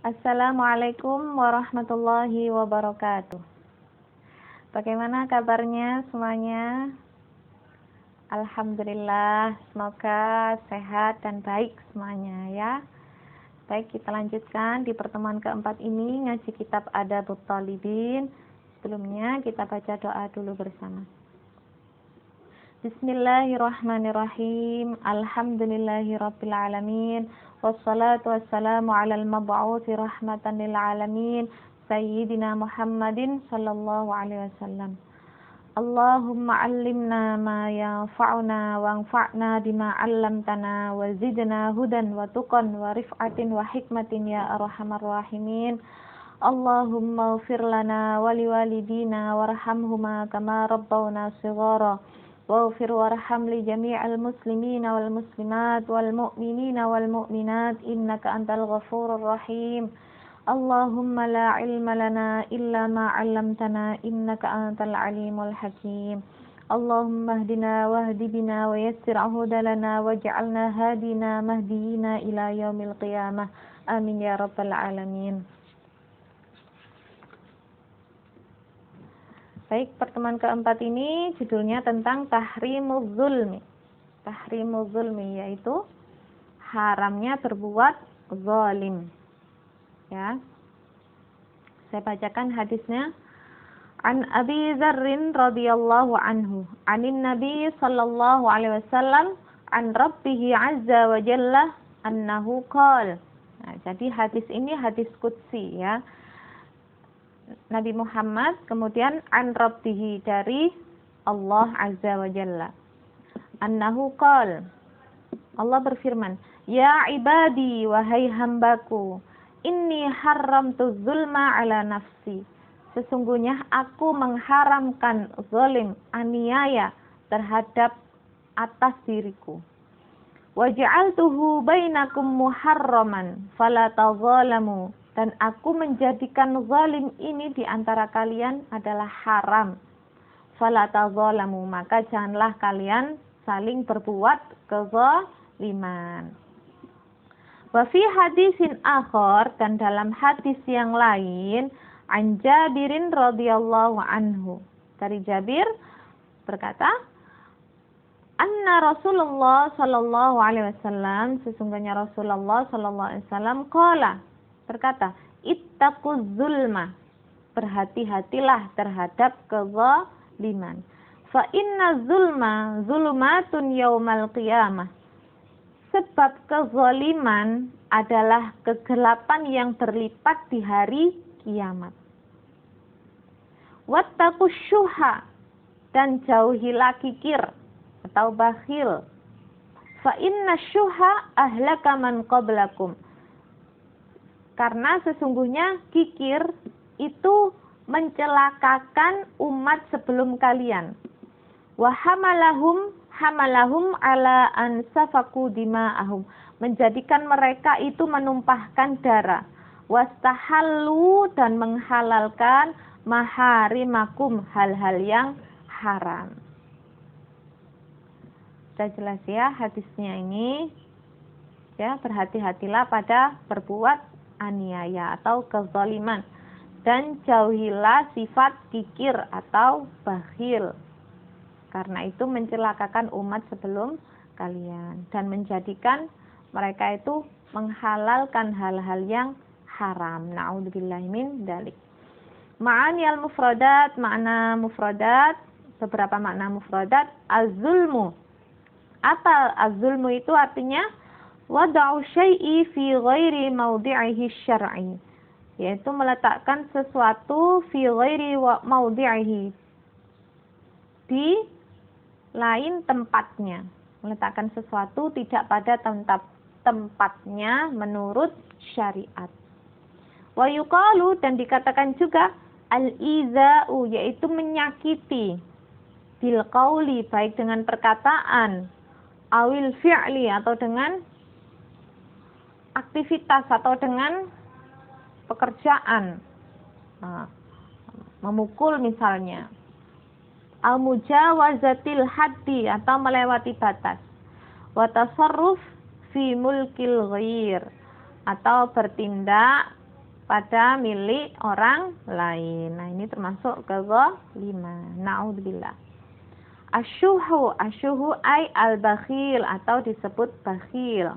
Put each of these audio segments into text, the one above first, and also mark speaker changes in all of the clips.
Speaker 1: Assalamualaikum warahmatullahi wabarakatuh. Bagaimana kabarnya semuanya? Alhamdulillah, semoga sehat dan baik semuanya ya. Baik, kita lanjutkan di pertemuan keempat ini ngaji kitab Adabut Thalibin. Sebelumnya kita baca doa dulu bersama. Bismillahirrahmanirrahim. Alhamdulillahirabbil alamin. Wassalatu wassalamu 'alal mab'uutsi rahmatan lil alamin sayyidina Muhammadin sallallahu alaihi wasallam. Allahumma 'allimna ma yanfa'una wanfa'na bima 'allamtana wa zidna hudan wa tuqan wa rif'atin wa hikmatin ya arhamar rahimin. Allahumma ighfir lana wa liwalidina warhamhuma kama rabbawna shighara. واغفر وارحم لجميع المسلمين والمسلمات والمؤمنين والمؤمنات إنك أنت الغفور الرحيم اللهم لا علم لنا إلا ما علمتنا إنك أنت العليم الحكيم اللهم اهدنا واهد بنا ويسر هدى لنا واجعلنا هادينا مهديين إلى يوم القيامة آمين يا رب العالمين. Baik, pertemuan keempat ini judulnya tentang tahrimuz zulmi. Tahrimuz zulmi yaitu haramnya berbuat zalim. Ya. Saya bacakan hadisnya. An Abi Dzarrin radhiyallahu anhu, anin Nabi sallallahu alaihi wasallam an Rabbih azza wa jalla annahu qala. Nah, jadi hadis ini hadis qudsi ya. Nabi Muhammad, kemudian an Rabbihi dari Allah Azza wa Jalla. Annahu qala. Allah berfirman, ya ibadi wahai hambaku, inni haramtu zulma ala nafsi. Sesungguhnya aku mengharamkan zalim, aniaya terhadap atas diriku. Wa ja'altuhu bainakum muharraman fala tazalamu. Dan aku menjadikan zalim ini di antara kalian adalah haram. Fala tazalamu, maka janganlah kalian saling berbuat kezaliman. Wa fi hadisin akhar, dan dalam hadis yang lain, an Jabirin radhiyallahu anhu. Dari Jabir berkata, anna Rasulullah sallallahu alaihi wasallam, sesungguhnya Rasulullah sallallahu alaihi wasallam qala, berkata, ittaquz zulma, berhati-hatilah terhadap kezaliman. Fa inna zulma zulumatun yaumal qiyamah. Sebab kezaliman adalah kegelapan yang berlipat di hari kiamat. Wattaqus syuha, dan jauhilah kikir atau bakhil. Fa inna syuha ahlaka man qablakum. Karena sesungguhnya kikir itu mencelakakan umat sebelum kalian. Wa hamalahum ala an safaku dima'ahum, menjadikan mereka itu menumpahkan darah. Wastahallu, dan menghalalkan maharimakum, hal-hal yang haram. Sudah jelas ya hadisnya ini. Ya, berhati-hatilah pada berbuat aniaya atau kezaliman, dan jauhilah sifat kikir atau bakhil, karena itu mencelakakan umat sebelum kalian dan menjadikan mereka itu menghalalkan hal-hal yang haram. Na'udzubillahi min dzalik. Ma'ani al-mufradat, makna mufradat, beberapa makna mufradat. Az-zulmu, apa az-zulmu itu artinya? Wada'u syai'i fi ghairi mawdi'ihi syar'i, yaitu meletakkan sesuatu fi ghairi mawdi'ihi, di lain tempatnya, meletakkan sesuatu tidak pada tempatnya menurut syariat. Wa yuqalu, dan dikatakan juga al-iza'u, yaitu menyakiti, bil qauli, baik dengan perkataan, awil fi'li, atau dengan aktivitas atau dengan pekerjaan, memukul misalnya, al-mujawazatil haddi, atau melewati batas, wa tasarruf fi mulkil ghair, atau bertindak pada milik orang lain. Nah, ini termasuk kezaliman. Na'udzubillah. Asyuhu ay al-bakhil atau disebut bakhil.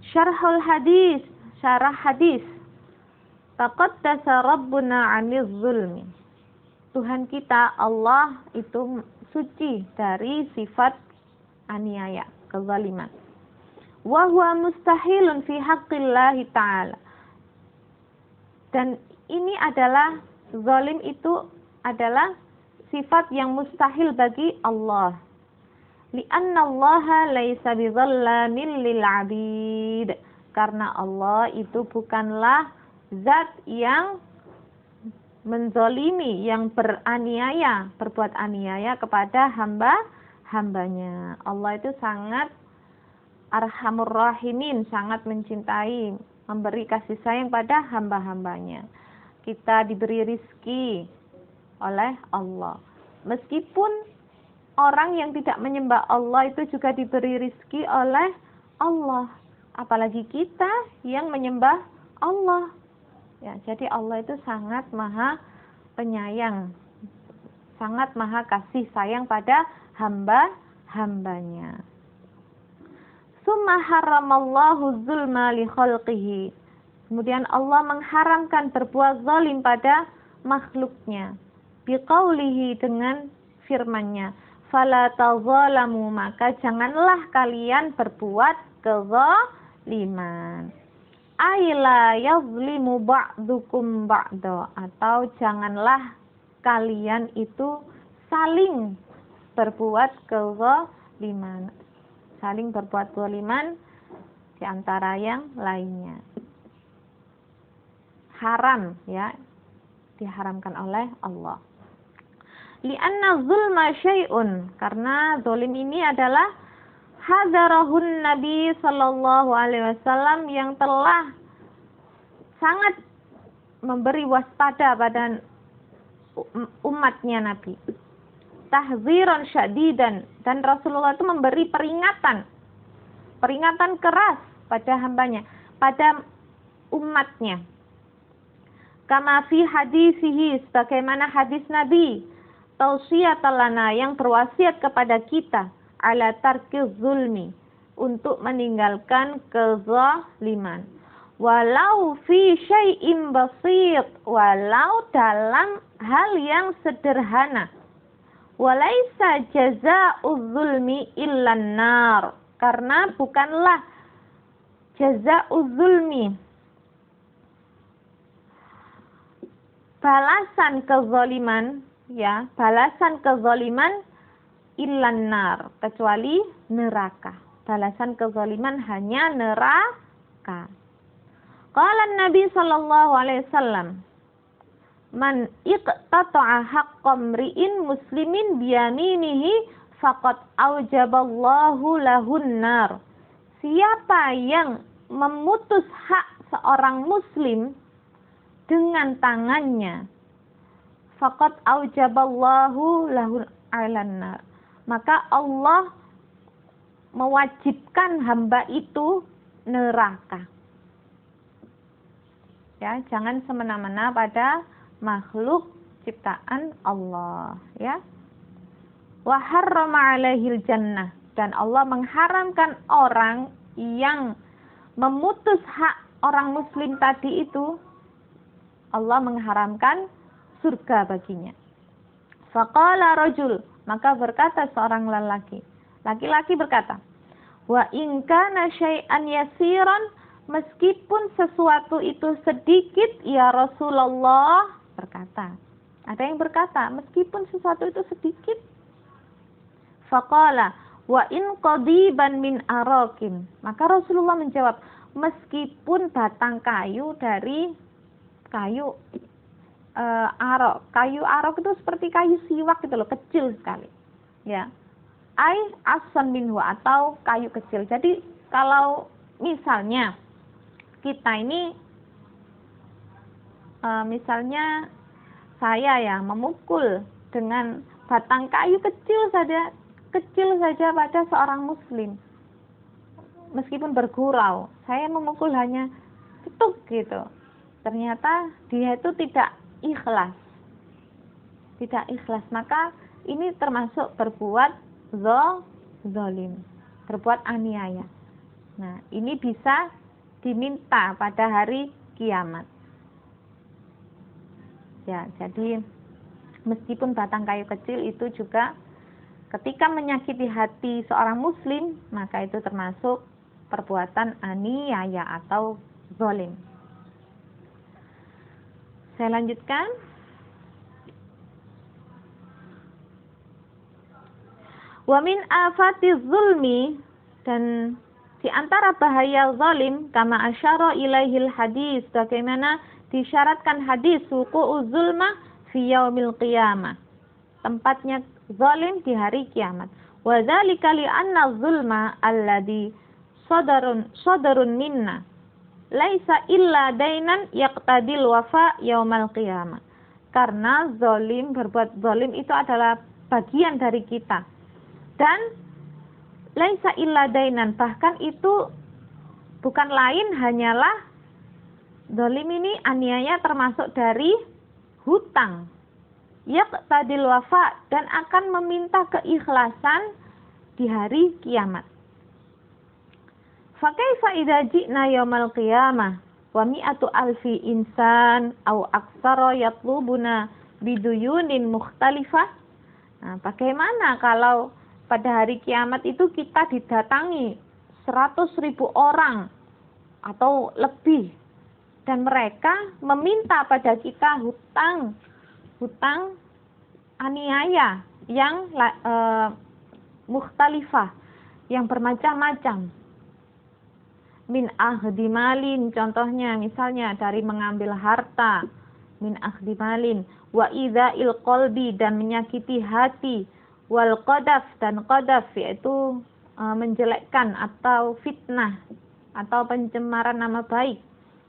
Speaker 1: Syarhul hadis, syarah hadis. Taqaddasa Rabbuna 'anil zulmi. Tuhan kita Allah itu suci dari sifat aniaya, kezaliman. Wa huwa mustahilun fi haqqillahi ta'ala. Dan ini adalah zalim itu adalah sifat yang mustahil bagi Allah. Li'anna Allah laisa bizallamin lil 'abid. Karena Allah itu bukanlah zat yang menzalimi, yang beraniaya, berbuat aniaya kepada hambanya. Allah itu sangat arhamur rahimin, sangat mencintai, memberi kasih sayang pada hamba-hambanya. Kita diberi rizki oleh Allah. Meskipun orang yang tidak menyembah Allah itu juga diberi rizki oleh Allah. Apalagi kita yang menyembah Allah. Ya, jadi Allah itu sangat maha penyayang, sangat maha kasih sayang pada hamba-hambanya. Summa haramallahu zulma li khalqihi. Kemudian Allah mengharamkan berbuat zalim pada makhluknya. Biqaulihi, dengan firman-Nya, fala tazalamu, maka janganlah kalian berbuat kezaliman. Aila yazlimu ba'dukum ba'da, atau janganlah kalian itu saling berbuat kezaliman, saling berbuat zaliman di antara yang lainnya. Haram, ya, diharamkan oleh Allah. Li'anna zulma syai'un, karena zalim ini adalah hadarahun Nabi sallallahu alaihi wasallam, yang telah sangat memberi waspada pada umatnya Nabi. Tahziran syadidan, dan Rasulullah itu memberi peringatan keras pada hambanya, pada umatnya. Kama fi hadisihi, sebagaimana hadis Nabi, tausiyatan lana, yang berwasiat kepada kita, ala tarkiz zulmi, untuk meninggalkan kezaliman. Walau fi syai'im basit, walau dalam hal yang sederhana. Walaisa jazaa'uz zulmi illan nar, karena bukanlah jazaa'uz zulmi, balasan kezaliman, ya, balasan kezaliman, illan nar, kecuali neraka. Balasan kezaliman hanya neraka. Qala Nabi sallallahu alaihi wasallam, man iqtata'a haqqam ri'in muslimin biyaminihi faqad aujaballahu lahun nar. Siapa yang memutus hak seorang muslim dengan tangannya, faqad aujaballahu lahun nar, maka Allah mewajibkan hamba itu neraka. Ya, jangan semena-mena pada makhluk ciptaan Allah, ya. Wa harrama 'alaihil jannah, dan Allah mengharamkan orang yang memutus hak orang muslim tadi itu, Allah mengharamkan surga baginya. Faqala rajul, maka berkata seorang laki-laki berkata, wa in kana syai'an yasiran, meskipun sesuatu itu sedikit, ya Rasulullah, berkata. Ada yang berkata, meskipun sesuatu itu sedikit. Faqala wa in qadiban min arakin, maka Rasulullah menjawab, meskipun batang kayu dari kayu arok. Kayu arok itu seperti kayu siwak gitu loh, kecil sekali. Ya. Ai asan minhu, atau kayu kecil. Jadi kalau misalnya kita ini misalnya saya ya memukul dengan batang kayu kecil saja pada seorang muslim. meskipun bergurau, saya memukul hanya ketuk gitu. Ternyata dia itu tidak ikhlas. Tidak ikhlas, maka ini termasuk berbuat zalim, berbuat aniaya. Nah, ini bisa diminta pada hari kiamat. Ya, jadi meskipun batang kayu kecil itu juga ketika menyakiti hati seorang muslim, maka itu termasuk perbuatan aniaya atau zalim. Saya lanjutkan. Wa min afatiz zulmi, dan di antara bahaya zalim kama asyara ilaihil hadis, bagaimana disyaratkan hadis wuqu'uz zulma fi yaumil qiyamah, tempatnya zalim di hari kiamat. Wa dzalika li anna zulma alladhi sadarun minna laisa illa dainan yaqtadil wafa yaumal qiyamah. Karena zalim, berbuat zalim itu adalah bagian dari kita. Dan laisa illa dainan, bahkan itu bukan lain hanyalah zalim ini aniaya termasuk dari hutang. Yaqtadil wafa, dan akan meminta keikhlasan di hari kiamat. Fa kaifa idza ji'na yaumal qiyamah wa mi'atu alfi insan aw aktsara yatlubuna biduyunin mukhtalifah. Nah, bagaimana kalau pada hari kiamat itu kita didatangi 100.000 orang atau lebih, dan mereka meminta pada kita hutang aniaya yang mukhtalifah, yang bermacam-macam. Min ahdi malin, contohnya misalnya dari mengambil harta, min ahdi malin, wa idza'il qalbi, dan menyakiti hati, wal qadaf, dan qadaf yaitu menjelekkan atau fitnah atau pencemaran nama baik,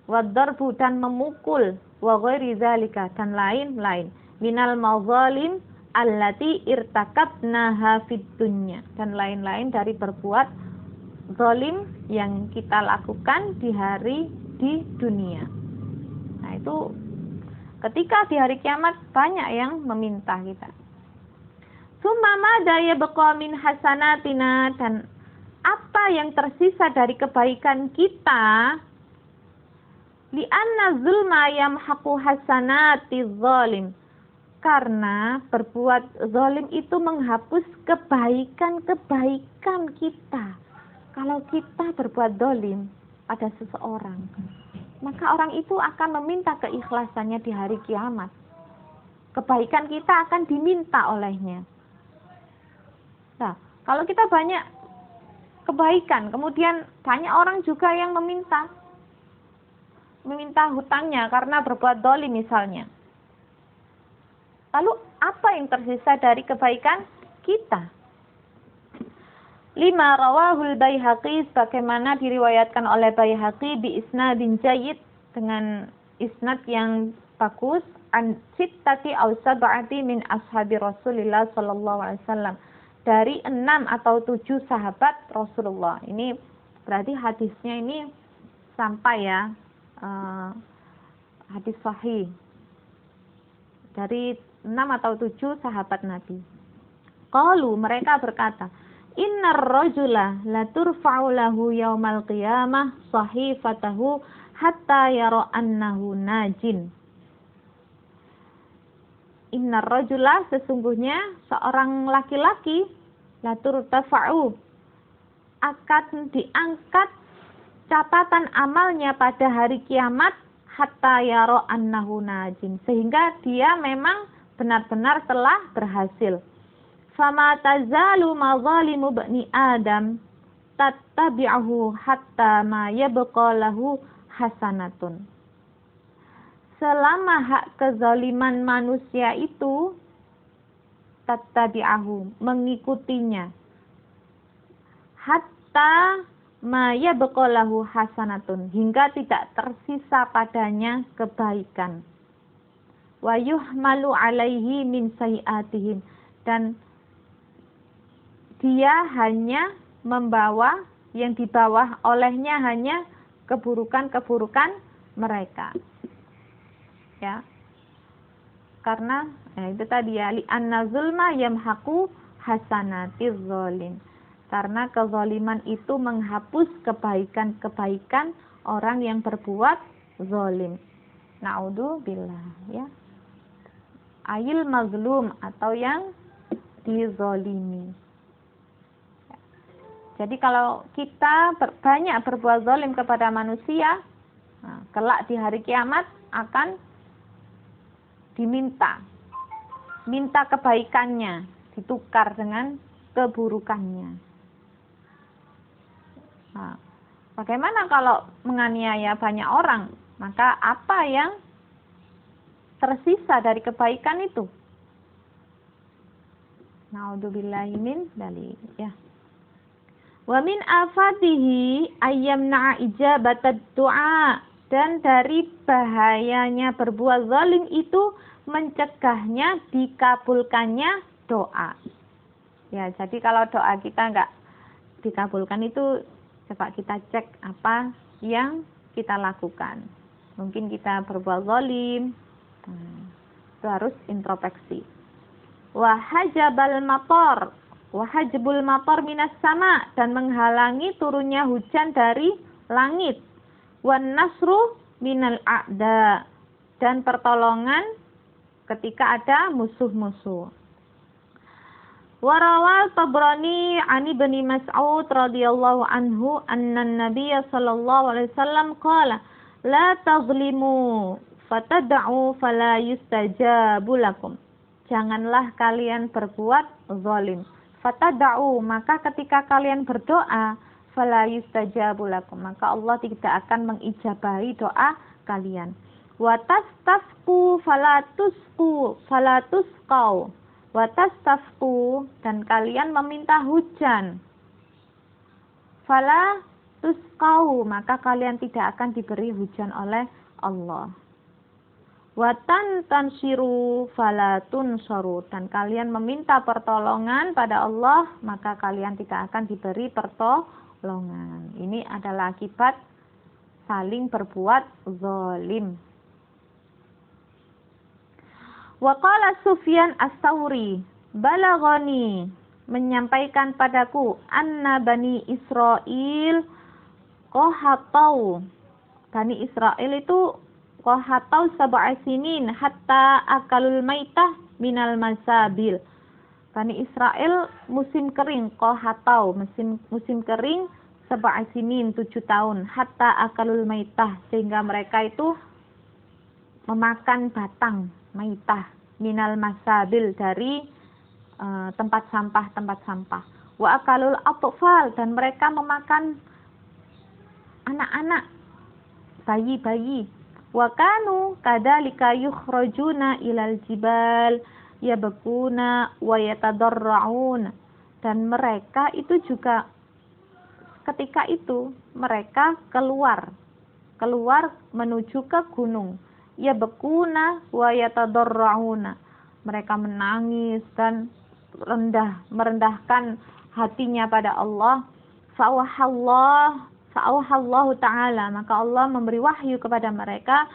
Speaker 1: wad darbu, dan memukul, wa ghairi dzalika, dan lain-lain, minal mazalim allati irtakabnaha fid dunya, dan lain-lain dari berbuat zalim yang kita lakukan di dunia. Nah, itu ketika di hari kiamat banyak yang meminta kita. Summa daya beqa min hasanatina, dan apa yang tersisa dari kebaikan kita, li'anna zulma yamhaqu hasanati zalim, karena berbuat zalim itu menghapus kebaikan-kebaikan kita. Kalau kita berbuat zalim pada seseorang, maka orang itu akan meminta keikhlasannya di hari kiamat. Kebaikan kita akan diminta olehnya. Nah, kalau kita banyak kebaikan, kemudian banyak orang juga yang meminta hutangnya karena berbuat zalim misalnya. Lalu apa yang tersisa dari kebaikan kita? 5. Rawahul Baihaqi, bagaimana diriwayatkan oleh Baihaqi bi isnadin jayyid, dengan isnad yang bagus, an sittati aw sab'ati min ashabi Rasulillah sallallahu alaihi wasallam, dari 6 atau 7 sahabat Rasulullah. Ini berarti hadisnya ini sampai ya, hadis sahih dari 6 atau 7 sahabat Nabi. Qalu, mereka berkata, innar rajula la turfa'u lahu yaumal qiyamah sahifatahu hatta yara annahu najin. Innar rajula, sesungguhnya seorang laki-laki, la turfa'u, akan diangkat catatan amalnya pada hari kiamat, hatta yara annahu najin, sehingga dia memang benar-benar telah berhasil. Fama tazalu mazalimu bani Adam tattabi'uhu hatta ma yabqa lahu hasanatun. Selama hak kezaliman manusia itu tattabi'uhu, mengikutinya, hatta ma yabqa lahu hasanatun, hingga tidak tersisa padanya kebaikan. Wa yuhmalu alaihi min sayiatihim, dan dia hanya membawa yang di bawah olehnya hanya keburukan-keburukan mereka. Ya. Karena itu tadi ya, li'anna zulma yamhaqu hasanatiz zalim. Karena kezaliman itu menghapus kebaikan-kebaikan orang yang berbuat zalim. Na'udzubillah, ya. Ayil mazlum, atau yang dizalimi. Jadi kalau kita banyak berbuat zalim kepada manusia, kelak di hari kiamat akan minta kebaikannya ditukar dengan keburukannya. Nah, bagaimana kalau menganiaya banyak orang? Maka apa yang tersisa dari kebaikan itu? Na'udzubillahi min dzalik, ya. Wa min afatihi ayyamna'a ijabatad du'a, dan dari bahayanya berbuat zalim itu mencegahnya dikabulkannya doa. Ya, jadi kalau doa kita enggak dikabulkan itu coba kita cek apa yang kita lakukan. Mungkin kita berbuat zalim, itu harus introspeksi. Wa hajabal matar, wa hajbul matar minas sama, dan menghalangi turunnya hujan dari langit. Wan nasru minal a'da, dan pertolongan ketika ada musuh-musuh. Warawal Tabrani an Ibnu Mas'ud radhiyallahu anhu anna an-nabiy sallallahu alaihi wasallam qala la tazlimu fatad'u fala yustajabu lakum. Janganlah kalian berbuat zalim. Fatad'u, maka ketika kalian berdoa, fala yustajabu lakum, maka Allah tidak akan mengijabahi doa kalian. Wa tastafqu fala tusqau. Watastafqu, dan kalian meminta hujan. Fala tusqau, maka kalian tidak akan diberi hujan oleh Allah. Watan tansiru fala tunsaru, dan kalian meminta pertolongan pada Allah, maka kalian tidak akan diberi pertolongan. Ini adalah akibat saling berbuat zalim. Wa qala Sufyan Ats-Tsauri, balaghani, menyampaikan padaku, anna bani Israil qahatau. Bani Israel itu qahatau sab'a sinin hatta akalul maitah minal masabil. Bani Israel musim kering, qahatau, musim kering sab'a sinin, 7 tahun, hatta akalul maitah, sehingga mereka itu memakan batang maitah minal masabil, dari tempat sampah. Wa akalul atfal, dan mereka memakan anak-anak, bayi-bayi. Wa kanu kadzalika yukhrajuna ilal jibal yabkuna wa yatadarraun, dan mereka itu juga ketika itu mereka keluar menuju ke gunung. Yabkuna wa yatadarrauna, mereka menangis dan merendahkan hatinya pada Allah. Fa'auhallahu ta'ala, maka Allah memberi wahyu kepada mereka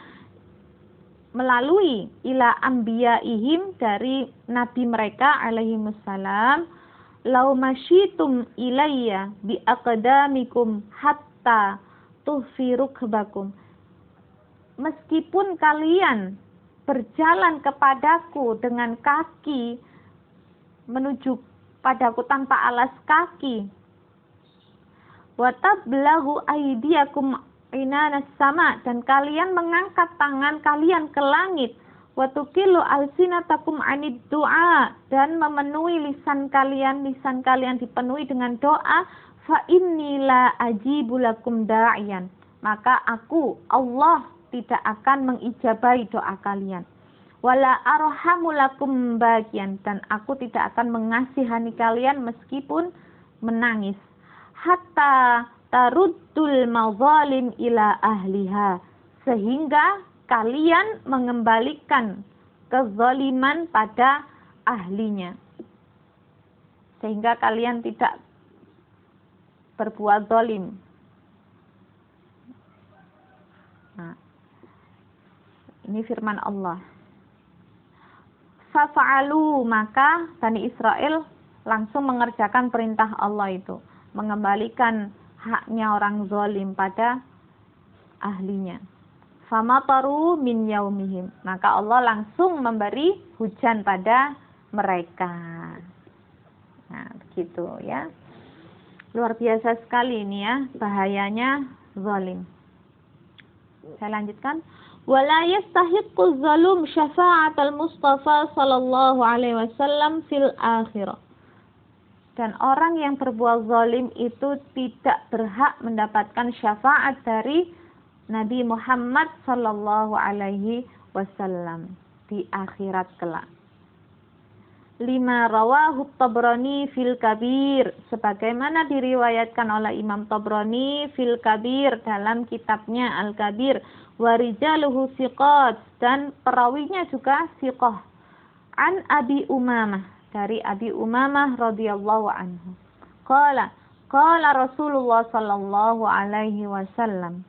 Speaker 1: melalui ila anbiyaihim, dari nabi mereka alaihimussalam, lau masyitum ilayya bi aqdamikum hatta tuhfirukbakum, meskipun kalian berjalan kepadaku dengan kaki, menuju padaku tanpa alas kaki, wa tablaghu aydiyakum inanas sama, dan kalian mengangkat tangan kalian ke langit, wa tuqillu alsinatakum anid du'a, dan memenuhi lisan kalian dipenuhi dengan doa, fa inni la ajibu lakum da'iyan, maka aku Allah tidak akan mengijabahi doa kalian. Wala arhamu lakum bagian, dan aku tidak akan mengasihani kalian meskipun menangis. Hatta taruddul mazalim ila ahliha, sehingga kalian mengembalikan kezaliman pada ahlinya. Sehingga kalian tidak berbuat zalim. Nah, ini firman Allah. Fafa'alu, maka Bani Israel langsung mengerjakan perintah Allah itu, mengembalikan haknya orang zalim pada ahlinya. Famataru min yaumihim, maka Allah langsung memberi hujan pada mereka. Nah, begitu ya. Luar biasa sekali ini ya, bahayanya zalim. Saya lanjutkan. Wala yastahiqqu zalum syafa'atal Mustafa sallallahu alaihi wasallam fil akhirah. Dan orang yang berbuat zalim itu tidak berhak mendapatkan syafaat dari Nabi Muhammad sallallahu alaihi wasallam di akhirat kelak. 5 rawahu Tabrani fil Kabir, sebagaimana diriwayatkan oleh Imam Tabrani fil Kabir dalam kitabnya Al Kabir, wa rijaluhu thiqat, dan perawinya juga thiqah. An Abi Umamah, dari Abi Umamah radhiyallahu anhu. Qala Rasulullah sallallahu alaihi wasallam,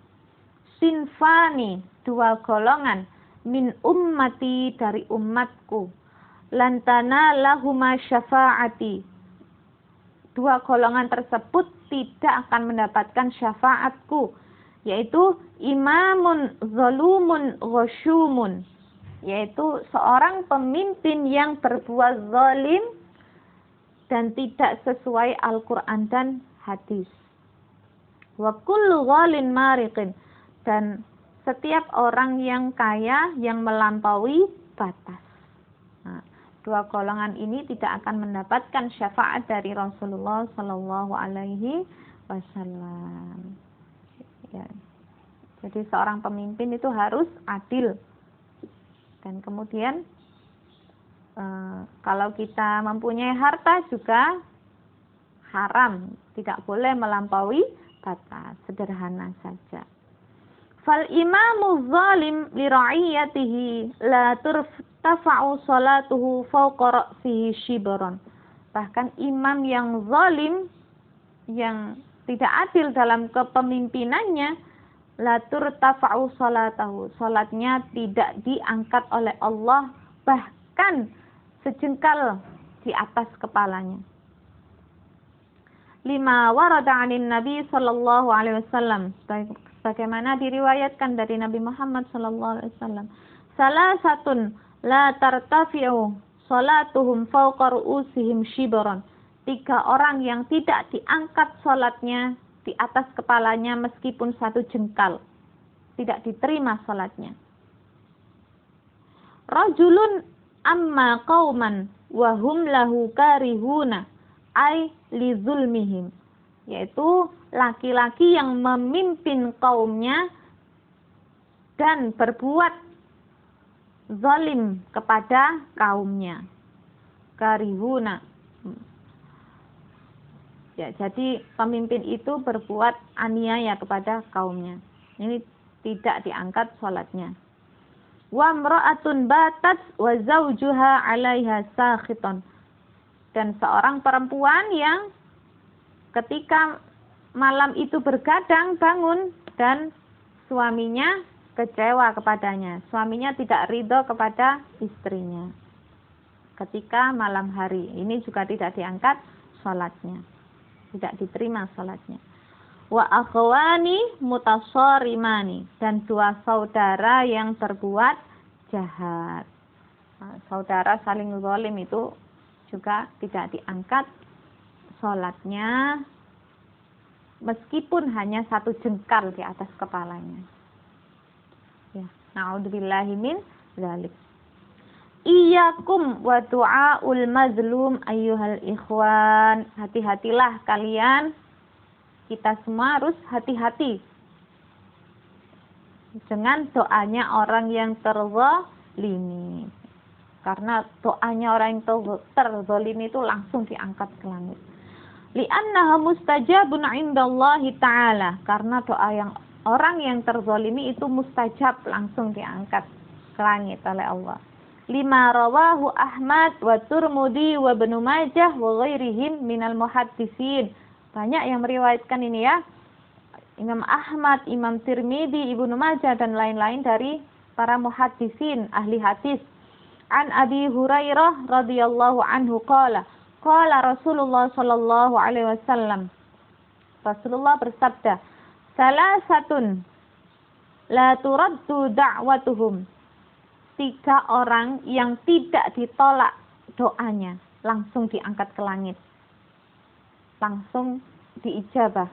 Speaker 1: sinfani, 2 golongan, min ummati, dari umatku, lantana lahuma syafa'ati, 2 golongan tersebut tidak akan mendapatkan syafaatku, yaitu imamun zalumun ghasyumun, yaitu seorang pemimpin yang berbuat zalim dan tidak sesuai Al-Quran dan hadis. Wa kullu ghalin mariqin, dan setiap orang yang kaya yang melampaui batas. Nah, 2 golongan ini tidak akan mendapatkan syafaat dari Rasulullah sallallahu alaihi wasallam. Ya. Jadi seorang pemimpin itu harus adil. Dan kemudian kalau kita mempunyai harta juga haram, tidak boleh melampaui batas, sederhana saja. Fal imamu zalim li ra'iyatihi la turtafa'u salatuhu fawqa ra'sihi shibran. Bahkan imam yang zalim, yang tidak adil dalam kepemimpinannya, la turtafa'u salatahu, salatnya tidak diangkat oleh Allah bahkan sejengkal di atas kepalanya. 5 warada 'anin Nabi sallallahu alaihi wasallam, bagaimana diriwayatkan dari Nabi Muhammad sallallahu alaihi wasallam, salasatun la tartafi'u salatuhum fawqa ru'usihim shibran, 3 orang yang tidak diangkat salatnya di atas kepalanya meskipun 1 jengkal, tidak diterima salatnya. Rajulun amma qauman wa hum lahu karihuna ay li zulmihim, yaitu laki-laki yang memimpin kaumnya dan berbuat zalim kepada kaumnya. Karihuna. Ya, jadi pemimpin itu berbuat aniaya kepada kaumnya. Ini tidak diangkat salatnya. Wa imra'atun batat wa zawjuha 'alaiha sakhiton. Dan seorang perempuan yang ketika malam itu bergadang bangun dan suaminya kecewa kepadanya. Suaminya tidak ridho kepada istrinya ketika malam hari. Ini juga tidak diangkat salatnya, tidak diterima salatnya. Wa akhwani mutasarimani, dan 2 saudara yang berbuat jahat. Nah, saudara saling zalim itu juga tidak diangkat salatnya meskipun hanya 1 jengkal di atas kepalanya. Ya, na'udzubillahi min dzalik. Iyyakum wa du'aul mazlum ayyuhal ikhwan. Hati-hatilah kalian, kita semua harus hati-hati dengan doanya orang yang terzalimi. Karena doanya orang yang terzalimi itu langsung diangkat ke langit. Li'annaha mustajabun 'indallahi ta'ala. Karena doa yang orang yang terzalimi itu mustajab, langsung diangkat ke langit oleh Allah. 5 rawahu Ahmad wa Tirmidzi wa Ibnu Majah wa ghairihim minal muhaddisin Banyak yang meriwayatkan ini ya. Imam Ahmad, Imam Tirmidzi, Ibnu Majah dan lain-lain dari para muhaddisin, ahli hadis. An Abi Hurairah radhiyallahu anhu qala Rasulullah sallallahu alaihi wasallam. Rasulullah bersabda, "Salasatun la turaddu da'watuhum." 3 orang yang tidak ditolak doanya, langsung diangkat ke langit. Langsung diijabah.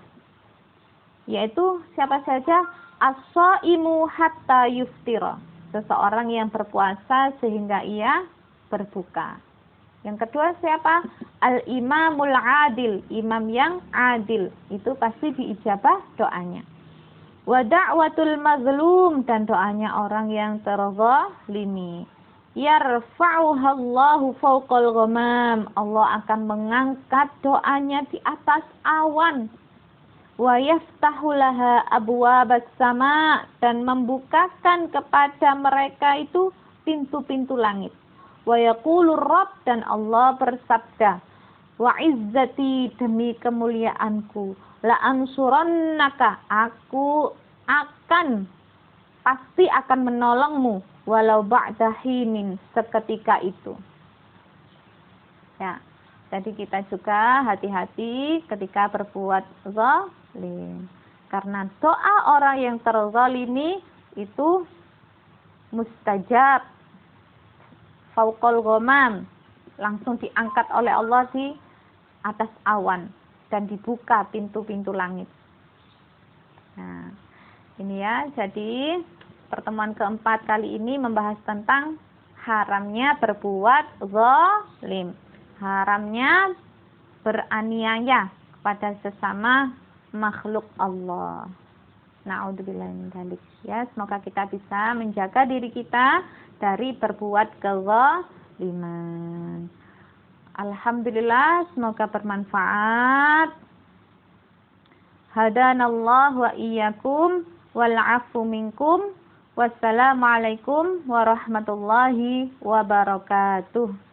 Speaker 1: Yaitu siapa saja? As-shaimu hatta yuftira. Seseorang yang berpuasa sehingga ia berbuka. Yang kedua siapa? Al-imamul adil. Imam yang adil. Itu pasti diijabah doanya. Wa da'watul mazlum. Dan doanya orang yang terzalimi. Yarfa'uhallahu fawqal ghamam. Allah akan mengangkat doanya di atas awan. Wa yaftahu laha abwabas sama, dan membukakan kepada mereka itu pintu-pintu langit. Wa yaqulur rabb, dan Allah bersabda, wa izzati, demi kemuliaanku, la ansurannaka, aku pasti akan menolongmu, walau ba'da hinin, seketika itu. Ya, jadi kita juga hati-hati ketika berbuat zalim. Karena doa orang yang terzalimi itu mustajab. Fauqal ghamam, langsung diangkat oleh Allah di atas awan dan dibuka pintu-pintu langit. Nah, ini ya, jadi pertemuan keempat kali ini membahas tentang haramnya berbuat zalim. Haramnya beraniaya kepada sesama makhluk Allah. Na'udzubillahi min dzalik. Ya, semoga kita bisa menjaga diri kita dari berbuat kezaliman. Alhamdulillah, semoga bermanfaat. Hadanallah wa iyyakum wal 'afu minkum. Wassalamualaikum warahmatullahi wabarakatuh.